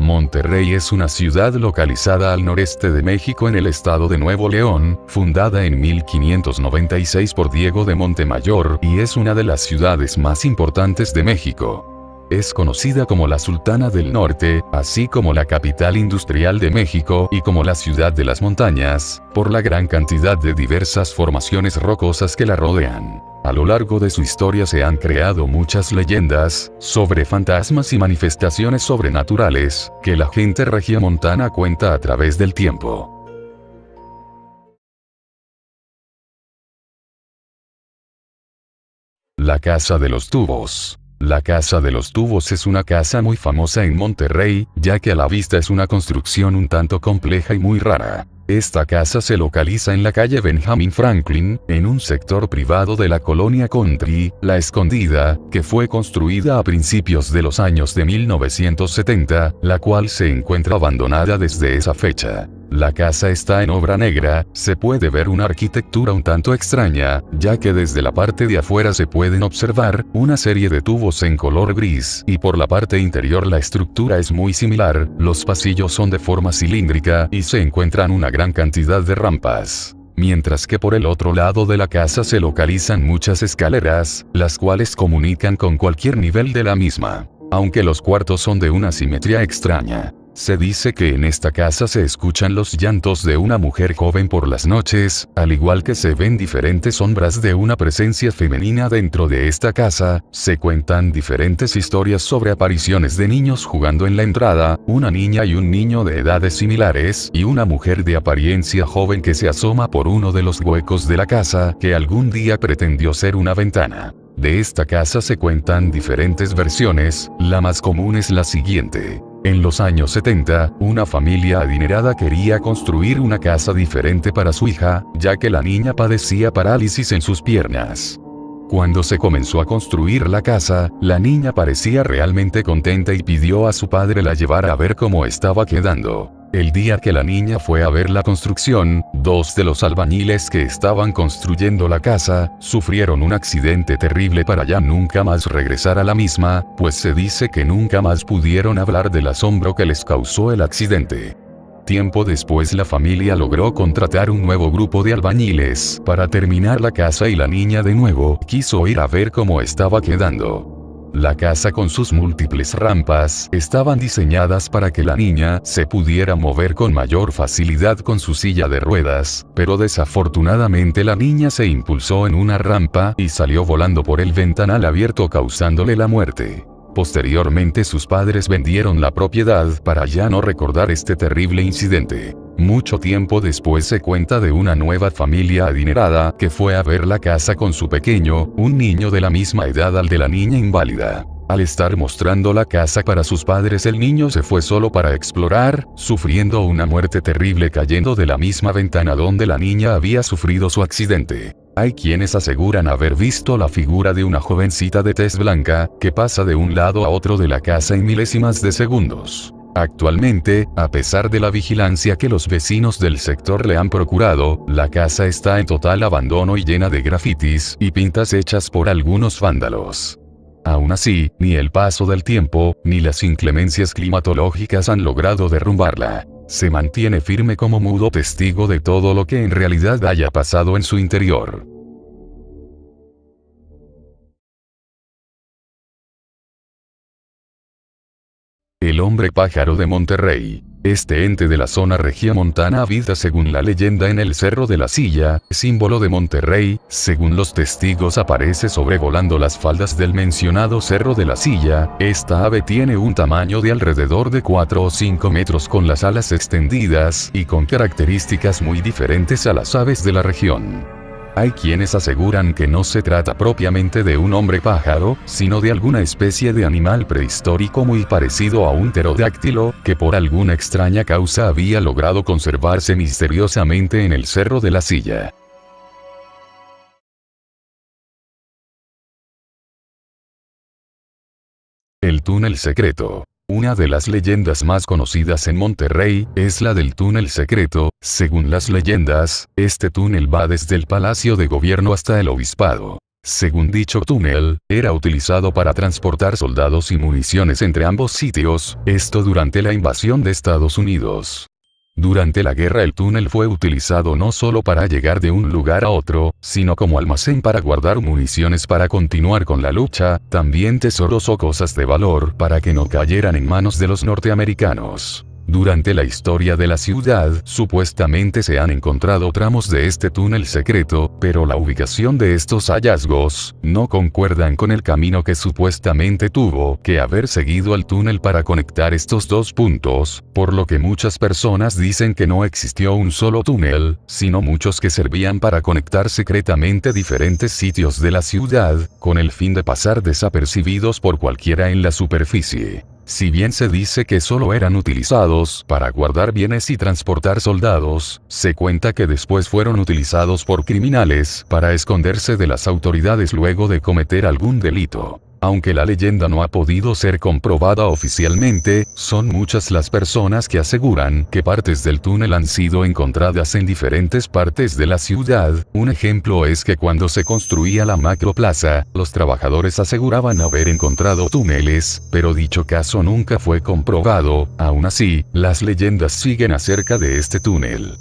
Monterrey es una ciudad localizada al noreste de México en el estado de Nuevo León, fundada en 1596 por Diego de Montemayor y es una de las ciudades más importantes de México. Es conocida como la Sultana del Norte, así como la capital industrial de México y como la ciudad de las montañas, por la gran cantidad de diversas formaciones rocosas que la rodean. A lo largo de su historia se han creado muchas leyendas sobre fantasmas y manifestaciones sobrenaturales que la gente regiomontana cuenta a través del tiempo. La Casa de los Tubos. La Casa de los Tubos es una casa muy famosa en Monterrey, ya que a la vista es una construcción un tanto compleja y muy rara. Esta casa se localiza en la calle Benjamin Franklin, en un sector privado de la colonia Country, La Escondida, que fue construida a principios de los años de 1970, la cual se encuentra abandonada desde esa fecha. La casa está en obra negra, se puede ver una arquitectura un tanto extraña, ya que desde la parte de afuera se pueden observar una serie de tubos en color gris, y por la parte interior la estructura es muy similar, los pasillos son de forma cilíndrica y se encuentran una gran cantidad de rampas. Mientras que por el otro lado de la casa se localizan muchas escaleras, las cuales comunican con cualquier nivel de la misma. Aunque los cuartos son de una simetría extraña. Se dice que en esta casa se escuchan los llantos de una mujer joven por las noches, al igual que se ven diferentes sombras de una presencia femenina dentro de esta casa. Se cuentan diferentes historias sobre apariciones de niños jugando en la entrada, una niña y un niño de edades similares y una mujer de apariencia joven que se asoma por uno de los huecos de la casa que algún día pretendió ser una ventana. De esta casa se cuentan diferentes versiones, la más común es la siguiente. En los años 70, una familia adinerada quería construir una casa diferente para su hija, ya que la niña padecía parálisis en sus piernas. Cuando se comenzó a construir la casa, la niña parecía realmente contenta y pidió a su padre la llevara a ver cómo estaba quedando. El día que la niña fue a ver la construcción, dos de los albañiles que estaban construyendo la casa, sufrieron un accidente terrible para ya nunca más regresar a la misma, pues se dice que nunca más pudieron hablar del asombro que les causó el accidente. Tiempo después la familia logró contratar un nuevo grupo de albañiles para terminar la casa y la niña de nuevo quiso ir a ver cómo estaba quedando. La casa con sus múltiples rampas estaban diseñadas para que la niña se pudiera mover con mayor facilidad con su silla de ruedas, pero desafortunadamente la niña se impulsó en una rampa y salió volando por el ventanal abierto causándole la muerte. Posteriormente sus padres vendieron la propiedad para ya no recordar este terrible incidente. Mucho tiempo después se cuenta de una nueva familia adinerada que fue a ver la casa con su pequeño, un niño de la misma edad al de la niña inválida. Al estar mostrando la casa para sus padres el niño se fue solo para explorar, sufriendo una muerte terrible cayendo de la misma ventana donde la niña había sufrido su accidente. Hay quienes aseguran haber visto la figura de una jovencita de tez blanca, que pasa de un lado a otro de la casa en milésimas de segundos. Actualmente, a pesar de la vigilancia que los vecinos del sector le han procurado, la casa está en total abandono y llena de grafitis y pintas hechas por algunos vándalos. Aún así, ni el paso del tiempo, ni las inclemencias climatológicas han logrado derrumbarla. Se mantiene firme como mudo testigo de todo lo que en realidad haya pasado en su interior. El hombre pájaro de Monterrey. Este ente de la zona regiomontana habita según la leyenda en el Cerro de la Silla, símbolo de Monterrey. Según los testigos aparece sobrevolando las faldas del mencionado Cerro de la Silla. Esta ave tiene un tamaño de alrededor de 4 o 5 metros con las alas extendidas y con características muy diferentes a las aves de la región. Hay quienes aseguran que no se trata propiamente de un hombre pájaro, sino de alguna especie de animal prehistórico muy parecido a un pterodáctilo, que por alguna extraña causa había logrado conservarse misteriosamente en el Cerro de la Silla. El túnel secreto. Una de las leyendas más conocidas en Monterrey es la del túnel secreto. Según las leyendas, este túnel va desde el Palacio de Gobierno hasta el Obispado. Según dicho túnel, era utilizado para transportar soldados y municiones entre ambos sitios, esto durante la invasión de Estados Unidos. Durante la guerra el túnel fue utilizado no solo para llegar de un lugar a otro, sino como almacén para guardar municiones para continuar con la lucha, también tesoros o cosas de valor para que no cayeran en manos de los norteamericanos. Durante la historia de la ciudad, supuestamente se han encontrado tramos de este túnel secreto, pero la ubicación de estos hallazgos no concuerdan con el camino que supuestamente tuvo que haber seguido al túnel para conectar estos dos puntos, por lo que muchas personas dicen que no existió un solo túnel, sino muchos que servían para conectar secretamente diferentes sitios de la ciudad, con el fin de pasar desapercibidos por cualquiera en la superficie. Si bien se dice que solo eran utilizados para guardar bienes y transportar soldados, se cuenta que después fueron utilizados por criminales para esconderse de las autoridades luego de cometer algún delito. Aunque la leyenda no ha podido ser comprobada oficialmente, son muchas las personas que aseguran que partes del túnel han sido encontradas en diferentes partes de la ciudad. Un ejemplo es que cuando se construía la Macroplaza, los trabajadores aseguraban haber encontrado túneles, pero dicho caso nunca fue comprobado. Aún así, las leyendas siguen acerca de este túnel.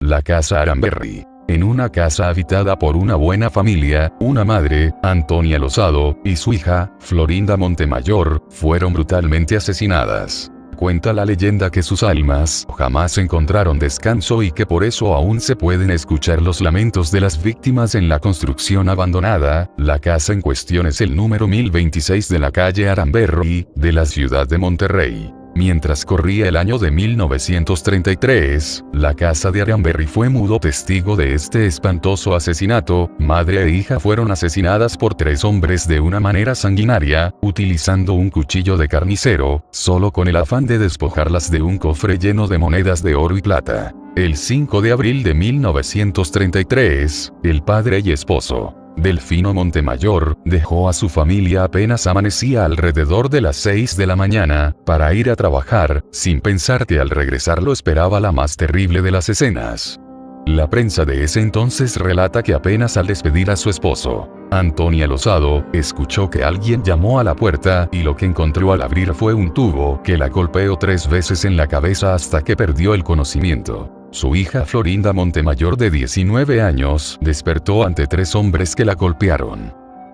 La casa Aranberry. En una casa habitada por una buena familia, una madre, Antonia Lozado, y su hija, Florinda Montemayor, fueron brutalmente asesinadas. Cuenta la leyenda que sus almas jamás encontraron descanso y que por eso aún se pueden escuchar los lamentos de las víctimas en la construcción abandonada. La casa en cuestión es el número 1026 de la calle Aranberry, de la ciudad de Monterrey. Mientras corría el año de 1933, la casa de Aranberry fue mudo testigo de este espantoso asesinato. Madre e hija fueron asesinadas por 3 hombres de una manera sanguinaria, utilizando un cuchillo de carnicero, solo con el afán de despojarlas de un cofre lleno de monedas de oro y plata. El 5 de abril de 1933, el padre y esposo, Delfino Montemayor, dejó a su familia apenas amanecía alrededor de las 6 de la mañana, para ir a trabajar, sin pensar que al regresar lo esperaba la más terrible de las escenas. La prensa de ese entonces relata que apenas al despedir a su esposo, Antonia Lozado, escuchó que alguien llamó a la puerta y lo que encontró al abrir fue un tubo que la golpeó 3 veces en la cabeza hasta que perdió el conocimiento. Su hija Florinda Montemayor de 19 años despertó ante 3 hombres que la golpearon.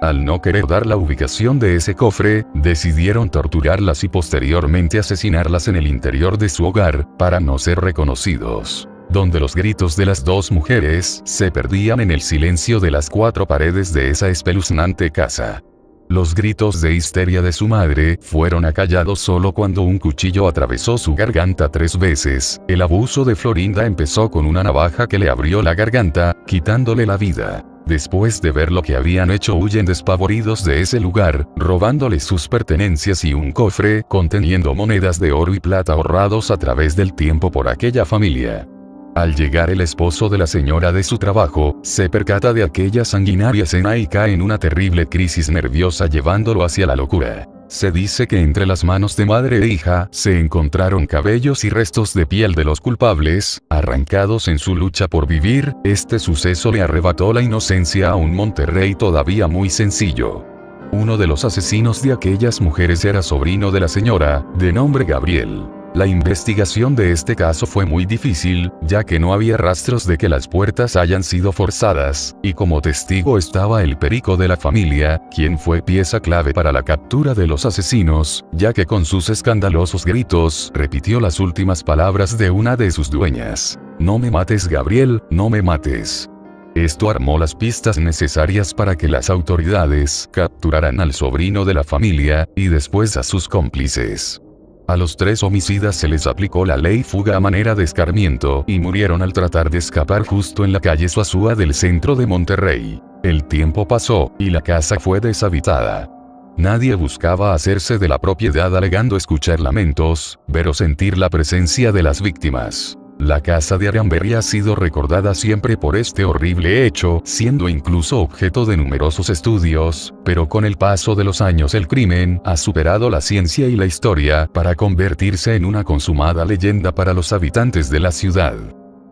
Al no querer dar la ubicación de ese cofre, decidieron torturarlas y posteriormente asesinarlas en el interior de su hogar, para no ser reconocidos, donde los gritos de las 2 mujeres se perdían en el silencio de las 4 paredes de esa espeluznante casa. Los gritos de histeria de su madre fueron acallados solo cuando un cuchillo atravesó su garganta 3 veces. El abuso de Florinda empezó con una navaja que le abrió la garganta, quitándole la vida. Después de ver lo que habían hecho, huyen despavoridos de ese lugar, robándole sus pertenencias y un cofre conteniendo monedas de oro y plata ahorrados a través del tiempo por aquella familia. Al llegar el esposo de la señora de su trabajo, se percata de aquella sanguinaria escena y cae en una terrible crisis nerviosa llevándolo hacia la locura. Se dice que entre las manos de madre e hija se encontraron cabellos y restos de piel de los culpables, arrancados en su lucha por vivir. Este suceso le arrebató la inocencia a un Monterrey todavía muy sencillo. Uno de los asesinos de aquellas mujeres era sobrino de la señora, de nombre Gabriel. La investigación de este caso fue muy difícil, ya que no había rastros de que las puertas hayan sido forzadas, y como testigo estaba el perico de la familia, quien fue pieza clave para la captura de los asesinos, ya que con sus escandalosos gritos repitió las últimas palabras de una de sus dueñas: "No me mates, Gabriel, no me mates". Esto armó las pistas necesarias para que las autoridades capturaran al sobrino de la familia, y después a sus cómplices. A los 3 homicidas se les aplicó la ley fuga a manera de escarmiento y murieron al tratar de escapar justo en la calle Suazua del centro de Monterrey. El tiempo pasó, y la casa fue deshabitada. Nadie buscaba hacerse de la propiedad alegando escuchar lamentos, ver o sentir la presencia de las víctimas. La casa de Aranberry ha sido recordada siempre por este horrible hecho, siendo incluso objeto de numerosos estudios, pero con el paso de los años el crimen ha superado la ciencia y la historia para convertirse en una consumada leyenda para los habitantes de la ciudad.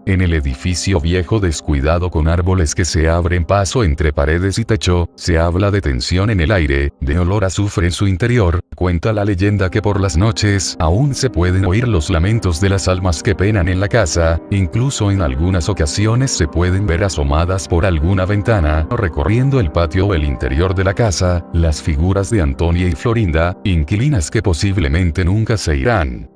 En el edificio viejo descuidado con árboles que se abren paso entre paredes y techo, se habla de tensión en el aire, de olor a azufre en su interior. Cuenta la leyenda que por las noches aún se pueden oír los lamentos de las almas que penan en la casa, incluso en algunas ocasiones se pueden ver asomadas por alguna ventana, recorriendo el patio o el interior de la casa, las figuras de Antonia y Florinda, inquilinas que posiblemente nunca se irán.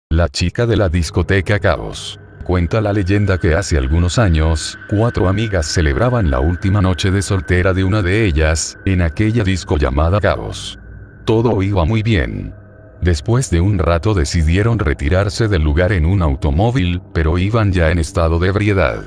La chica de la discoteca Caos. Cuenta la leyenda que hace algunos años, 4 amigas celebraban la última noche de soltera de una de ellas, en aquella disco llamada Caos. Todo iba muy bien. Después de un rato decidieron retirarse del lugar en un automóvil, pero iban ya en estado de ebriedad.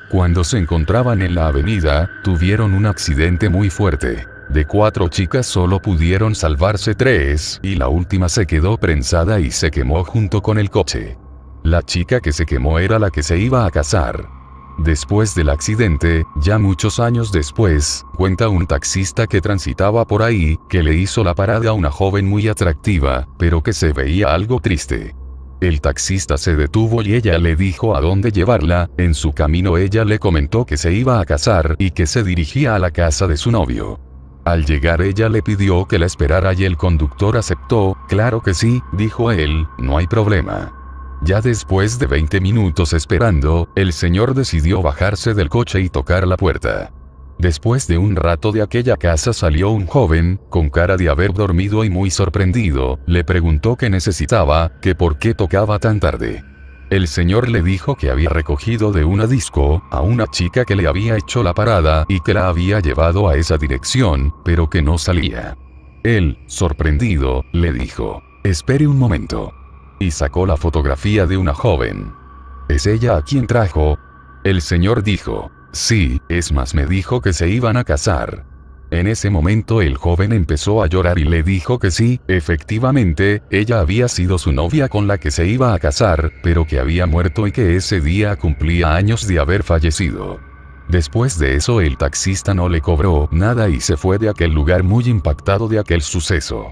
Cuando se encontraban en la avenida, tuvieron un accidente muy fuerte. De 4 chicas solo pudieron salvarse 3, y la última se quedó prensada y se quemó junto con el coche. La chica que se quemó era la que se iba a casar. Después del accidente, ya muchos años después, cuenta un taxista que transitaba por ahí, que le hizo la parada a una joven muy atractiva, pero que se veía algo triste. El taxista se detuvo y ella le dijo a dónde llevarla. En su camino ella le comentó que se iba a casar y que se dirigía a la casa de su novio. Al llegar ella le pidió que la esperara y el conductor aceptó. Claro que sí, dijo él, no hay problema. Ya después de 20 minutos esperando, el señor decidió bajarse del coche y tocar la puerta. Después de un rato de aquella casa salió un joven, con cara de haber dormido y muy sorprendido, le preguntó qué necesitaba, que por qué tocaba tan tarde. El señor le dijo que había recogido de una disco a una chica que le había hecho la parada y que la había llevado a esa dirección, pero que no salía. Él, sorprendido, le dijo, espere un momento. Y sacó la fotografía de una joven. ¿Es ella a quien trajo? El señor dijo, sí, es más me dijo que se iban a casar. En ese momento el joven empezó a llorar y le dijo que sí, efectivamente, ella había sido su novia con la que se iba a casar, pero que había muerto y que ese día cumplía años de haber fallecido. Después de eso el taxista no le cobró nada y se fue de aquel lugar muy impactado de aquel suceso.